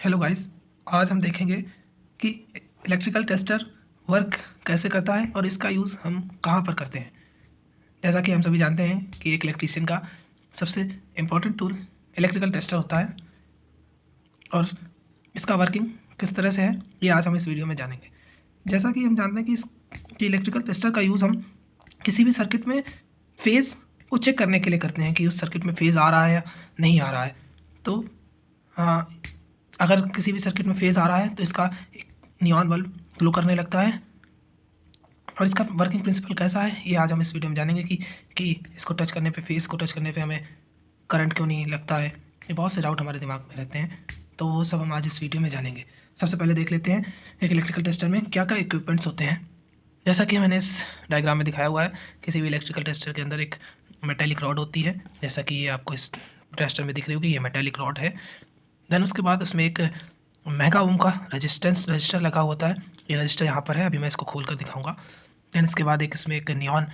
Hello guys. आज हम देखेंगे कि इलेक्ट्रिकल टेस्टर वर्क कैसे करता है और इसका यूज़ हम कहाँ पर करते हैं। जैसा कि हम सभी जानते हैं कि एक इलेक्ट्रीशियन का सबसे इम्पोर्टेंट टूल इलेक्ट्रिकल टेस्टर होता है और इसका वर्किंग किस तरह से है ये आज हम इस वीडियो में जानेंगे। जैसा कि हम जानते हैं कि कि इलेक्ट्रिकल टेस्टर का यूज़ हम किसी भी सर्किट में फेज़ को चेक करने के लिए करते हैं कि उस सर्किट में फेज़ आ रहा है या नहीं आ रहा है। तो हाँ, अगर किसी भी सर्किट में फेज़ आ रहा है तो इसका एक नियॉन बल्ब ग्लो करने लगता है और इसका वर्किंग प्रिंसिपल कैसा है ये आज हम इस वीडियो में जानेंगे कि इसको टच करने पे, फेज़ को टच करने पे हमें करंट क्यों नहीं लगता है। ये बहुत से डाउट हमारे दिमाग में रहते हैं, तो वो सब हम आज इस वीडियो में जानेंगे। सबसे पहले देख लेते हैं एक इलेक्ट्रिकल टेस्टर में क्या क्या इक्विपमेंट्स होते हैं। जैसा कि मैंने इस डायग्राम में दिखाया हुआ है, किसी भी इलेक्ट्रिकल टेस्टर के अंदर एक मेटेलिक रॉड होती है, जैसा कि ये आपको इस टेस्टर में दिख रही होगी, ये मेटेलिक रॉड है। देन उसके बाद उसमें एक मेगा ओम का रजिस्टर लगा होता है। ये रजिस्टर यहाँ पर है, अभी मैं इसको खोल कर दिखाऊंगा। देन इसके बाद इसमें एक नियॉन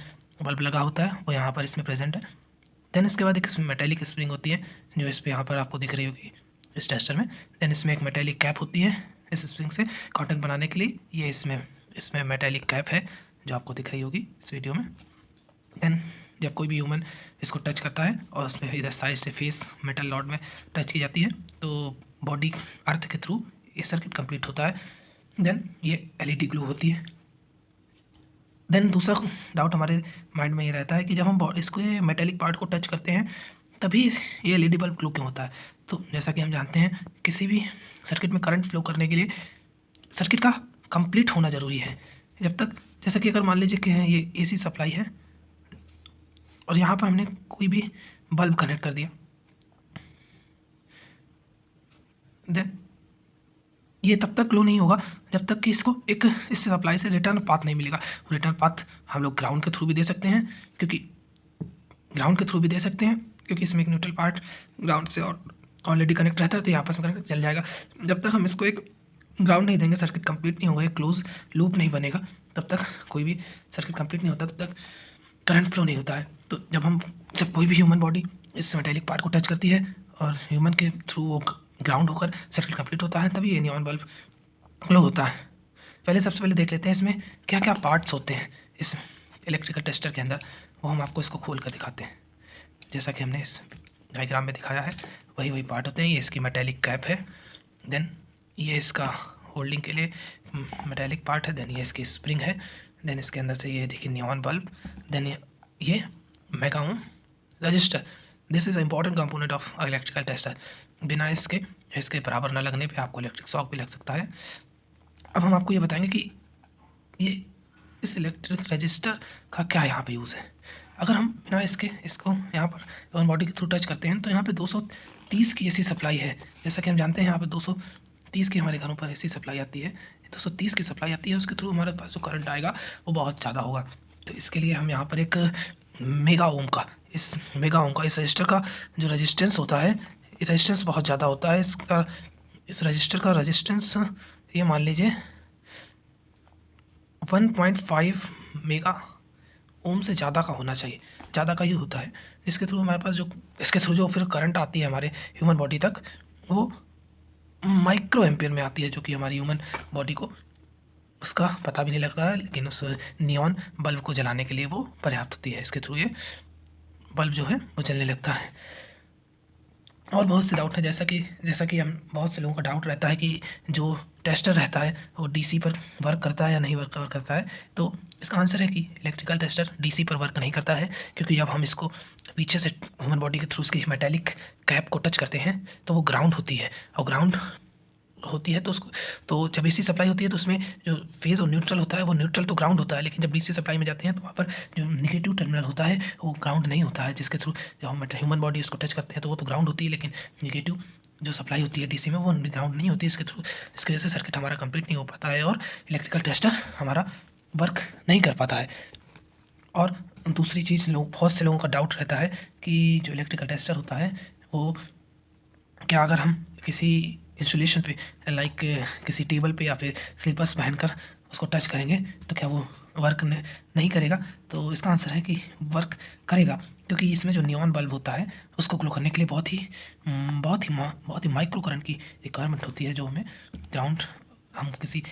बल्ब लगा होता है, वो यहाँ पर इसमें प्रेजेंट है। देन इसके बाद एक इसमें मेटेलिक स्प्रिंग होती है जो इस पर यहाँ पर आपको दिख रही होगी इस टेस्टर में। देन इसमें एक मेटेलिक कैप होती है इस स्प्रिंग से कॉन्टैक्ट बनाने के लिए, ये इसमें मेटेलिक कैप है जो आपको दिख रही होगी इस वीडियो में। देन जब कोई भी ह्यूमन इसको टच करता है और उसमें इधर साइड से फेस मेटल रॉड में टच की जाती है तो बॉडी अर्थ के थ्रू ये सर्किट कंप्लीट होता है। देन ये एलईडी ग्लो होती है। देन दूसरा डाउट हमारे माइंड में ये रहता है कि जब हम इसको मेटेलिक पार्ट को टच करते हैं तभी ये एलईडी बल्ब ग्लो क्यों होता है। तो जैसा कि हम जानते हैं किसी भी सर्किट में करंट फ्लो करने के लिए सर्किट का कंप्लीट होना ज़रूरी है। जब तक, जैसा कि अगर मान लीजिए कि ये एसी सप्लाई है और यहाँ पर हमने कोई भी बल्ब कनेक्ट कर दिया, देन ये तब तक ग्लो नहीं होगा जब तक कि इसको एक इस सप्लाई से रिटर्न पाथ नहीं मिलेगा। रिटर्न पाथ हम लोग ग्राउंड के थ्रू भी दे सकते हैं, क्योंकि इसमें एक न्यूट्रल पार्ट ग्राउंड से ऑलरेडी कनेक्ट रहता है, तो ये आपस में कनेक्ट चल जाएगा। जब तक हम इसको एक ग्राउंड नहीं देंगे सर्किट कंप्लीट नहीं होगा, एक क्लोज लूप नहीं बनेगा, तब तक कोई भी सर्किट कंप्लीट नहीं होता, तब तक करंट फ्लो नहीं होता है। तो जब कोई भी ह्यूमन बॉडी इस मेटेलिक पार्ट को टच करती है और ह्यूमन के थ्रू वो ग्राउंड होकर सर्किट कंप्लीट होता है, तभी ये नियॉन बल्ब ग्लो होता है। सबसे पहले देख लेते हैं इसमें क्या क्या पार्ट्स होते हैं इस इलेक्ट्रिकल टेस्टर के अंदर, वो हम आपको इसको खोल कर दिखाते हैं। जैसा कि हमने इस डायग्राम में दिखाया है वही पार्ट होते हैं। ये इसकी मेटेलिक कैप है, देन ये इसका होल्डिंग के लिए मेटेलिक पार्ट है, देन ये इसकी स्प्रिंग है, देन इसके अंदर से ये देखिए नियॉन बल्ब, देन ये mega ohm resistor. This is a important component of electrical tester. बिना इसके बराबर न लगने पे आपको इलेक्ट्रिक शॉक भी लग सकता है। अब हम आपको ये बताएंगे कि ये इस इलेक्ट्रिक रजिस्टर का क्या यहाँ पे यूज़ है। अगर हम बिना इसको यहाँ पर ह्यूमन बॉडी के थ्रू टच करते हैं तो यहाँ पे 230 की एसी सप्लाई है। जैसा कि हम जानते हैं यहाँ पे 230 की हमारे घरों पर एसी सप्लाई आती है, 230 की सप्लाई आती है, उसके थ्रू हमारे पास जो करंट आएगा वो बहुत ज़्यादा होगा। तो इसके लिए हम यहाँ पर एक मेगा ओम का इस रजिस्टर का जो रेजिस्टेंस होता है, ये रेजिस्टेंस बहुत ज़्यादा होता है। इस रजिस्टर का रेजिस्टेंस ये मान लीजिए 1.5 मेगा ओम से ज़्यादा का होना चाहिए, ज़्यादा का ही होता है। इसके थ्रू हमारे पास इसके थ्रू जो फिर करंट आती है हमारे ह्यूमन बॉडी तक, वो माइक्रो एम्पियर में आती है, जो कि हमारी ह्यूमन बॉडी को उसका पता भी नहीं लगता है, लेकिन उस नियॉन बल्ब को जलाने के लिए वो पर्याप्त होती है। इसके थ्रू ये बल्ब जो है वो जलने लगता है। और बहुत से डाउट है, जैसा कि हम बहुत से लोगों का डाउट रहता है कि जो टेस्टर रहता है वो डीसी पर वर्क करता है या नहीं वर्क करता है। तो इसका आंसर है कि इलेक्ट्रिकल टेस्टर डीसी पर वर्क नहीं करता है, क्योंकि जब हम इसको पीछे से ह्यूमन बॉडी के थ्रू उसकी मेटेलिक कैप को टच करते हैं तो वो ग्राउंड होती है, और ग्राउंड होती है तो जब एसी सप्लाई होती है तो उसमें जो फेज़ और न्यूट्रल होता है वो न्यूट्रल तो ग्राउंड होता है, लेकिन जब डीसी सप्लाई में जाते हैं तो वहाँ पर जो नेगेटिव टर्मिनल होता है वो ग्राउंड नहीं होता है, जिसके थ्रू जब हम ह्यूमन बॉडी उसको टच करते हैं तो वो तो ग्राउंड होती है, लेकिन नेगेटिव जो सप्लाई होती है डीसी में वो ग्राउंड नहीं होती। इसके वजह से सर्किट हमारा कंप्लीट नहीं हो पाता है और इलेक्ट्रिकल टेस्टर हमारा वर्क नहीं कर पाता है। और दूसरी चीज़, बहुत से लोगों का डाउट रहता है कि जो इलेक्ट्रिकल टेस्टर होता है वो क्या अगर हम किसी इंस्टॉलेशन पे लाइक किसी टेबल पे या फिर स्लीपर्स पहनकर उसको टच करेंगे तो क्या वो वर्क नहीं करेगा, तो इसका आंसर है कि वर्क करेगा, क्योंकि इसमें जो नियॉन बल्ब होता है उसको ग्लो करने के लिए बहुत ही माइक्रो करंट की रिक्वायरमेंट होती है, जो हमें ग्राउंड हम किसी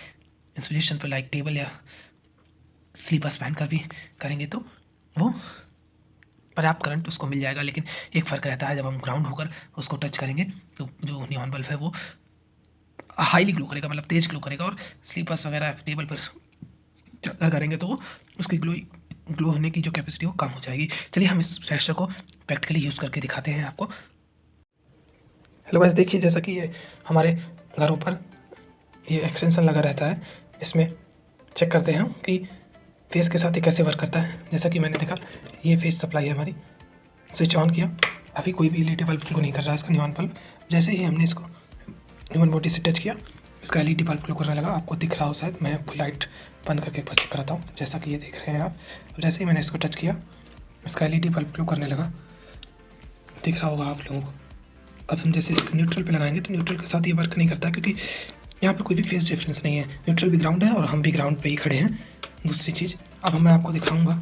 इंस्टॉलेशन पर लाइक टेबल या स्लीपर्स पहन कर भी करेंगे तो वो पर्याप्त करंट उसको मिल जाएगा। लेकिन एक फ़र्क रहता है, जब हम ग्राउंड होकर उसको टच करेंगे तो जो नियॉन बल्ब है वो हाईली ग्लो करेगा, मतलब तेज़ ग्लो करेगा, और स्लीपर्स वगैरह टेबल पर अगर करेंगे तो उसकी ग्लो होने की जो कैपेसिटी वो कम हो जाएगी। चलिए हम इस रेजिस्टर को प्रैक्टिकली यूज़ करके दिखाते हैं आपको। हेलो गाइस, देखिए जैसा कि ये हमारे घरों पर ये एक्सटेंशन लगा रहता है, इसमें चेक करते हैं हम कि फेस के साथ ये कैसे वर्क करता है। जैसा कि मैंने देखा, ये फेस सप्लाई है हमारी, स्विच ऑन किया, अभी कोई भी एलईडी बल्ब ग्लो नहीं कर रहा है इसका नियॉन बल्ब। जैसे ही हमने इसको ह्यूमन बॉडी से टच किया, इसका एलईडी बल्ब ग्लो करने लगा। आपको दिख रहा हो शायद, मैं आपको लाइट बंद करके एक बार चेक कराता हूँ। जैसा कि ये देख रहे हैं आप, जैसे ही मैंने इसको टच किया, इसका एलईडी बल्ब ग्लो करने लगा, दिख रहा होगा आप लोगों को। अब हम जैसे इसको न्यूट्रल पे लगाएंगे तो न्यूट्रल के साथ ये वर्क नहीं करता, क्योंकि यहाँ पे कोई भी फेस डिफरेंस नहीं है। न्यूट्रल भी ग्राउंड है और हम भी ग्राउंड पे ही खड़े हैं। दूसरी चीज़, अब मैं आपको दिखाऊंगा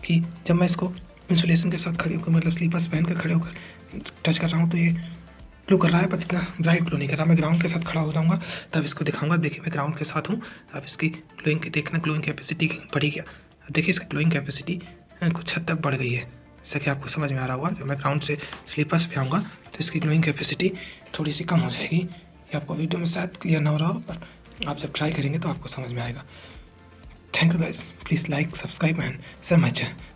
कि जब मैं इसको इंसुलेशन के साथ खड़े होकर, मतलब स्लीपर्स पहन कर खड़े होकर टच कर रहा हूँ तो ये ग्लो कर रहा है, पर इतना ब्राइट ग्लो नहीं कर रहा। मैं ग्राउंड के साथ खड़ा हो जाऊँगा तब इसको दिखाऊंगा। देखिए मैं ग्राउंड के साथ हूँ, अब इसकी ग्लोइंग कैपेसिटी बढ़ी गया। अब देखिए इसकी ग्लोइंग कैपेसिटी कुछ हद तक बढ़ गई है, जैसा कि आपको समझ में आ रहा होगा। जब मैं ग्राउंड से स्लीपर्स पे आऊँगा तो इसकी ग्लोइंग कैपेसिटी थोड़ी सी कम हो जाएगी। ये आपको वीडियो में शायद क्लियर ना हो रहा हो, पर आप जब ट्राई करेंगे तो आपको समझ में आएगा। Thank you guys, please like, subscribe and share my channel.